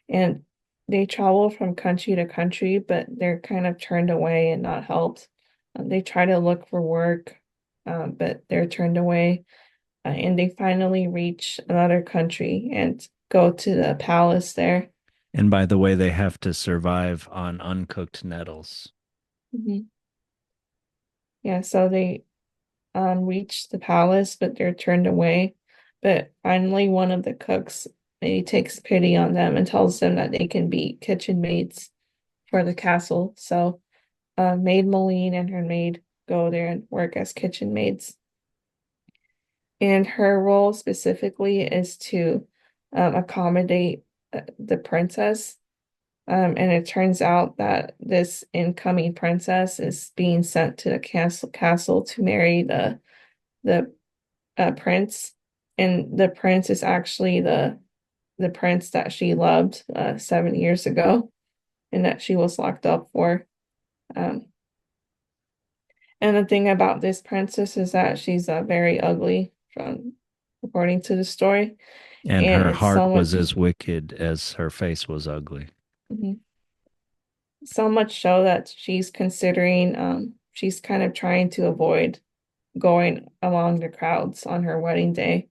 And they travel from country to country, but they're kind of turned away and not helped. They try to look for work, but they're turned away. And they finally reach another country and go to the palace there. And by the way, they have to survive on uncooked nettles. Mhm. Yeah, so they reach the palace, but they're turned away. But finally, one of the cooks maybe takes pity on them and tells them that they can be kitchen maids for the castle. So Maid Maleen and her maid go there and work as kitchen maids. And her role specifically is to accommodate the princess. And it turns out that this incoming princess is being sent to the castle to marry the prince, and the prince is actually the prince that she loved 7 years ago, and that she was locked up for. Um, and the thing about this princess is that she's very ugly, from according to the story, And and her it's heart so was much. as wicked as her face was ugly. Mhm. So much so that she's considering she's kind of trying to avoid going along the crowds on her wedding day.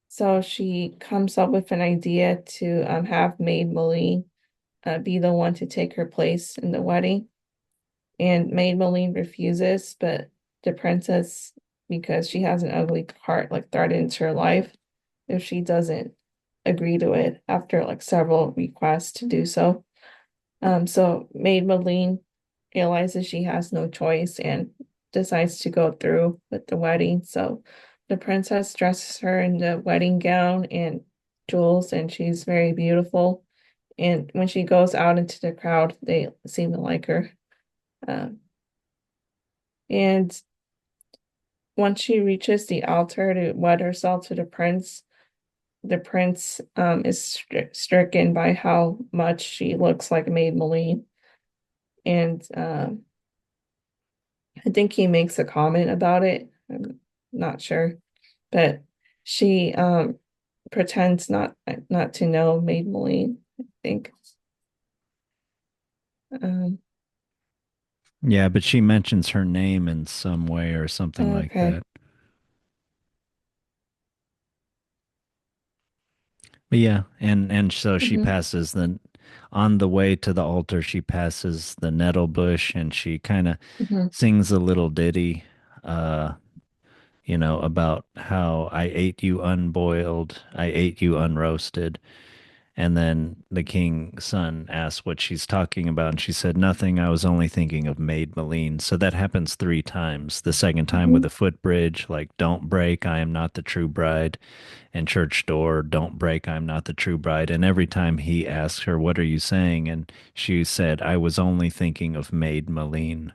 So she comes up with an idea to have Maid Maleen be the one to take her place in the wedding. And Maid Maleen refuses, but the princess, because she has an ugly heart, like threatens her life if she doesn't agree to it after like several requests to do so. So Maid Maleen realizes she has no choice and decides to go through with the wedding. So the princess dresses her in the wedding gown and jewels, and she's very beautiful. And when she goes out into the crowd, they seem to like her. Um, and once she reaches the altar to wed herself to the prince is stricken by how much she looks like Maid Maleen. And I think he makes a comment about it. I'm not sure, but she pretends not to know Maid Maleen, I think. Um, Yeah, but she mentions her name in some way or something like okay. that. But yeah, and so she Hmm. passes the on the way to the altar, she passes the nettle bush and she kind of Hmm. sings a little ditty, uh, about how I ate you unboiled, I ate you unroasted. And then the king's son asked what she's talking about, and she said, Nothing. I was only thinking of Maid Maleen. So that happens three times. The second time with Hmm. a footbridge, like, Don't break, I am not the true bride. And church door, Don't break, I am not the true bride. And every time he asked her, What are you saying? And she said, I was only thinking of Maid Maleen.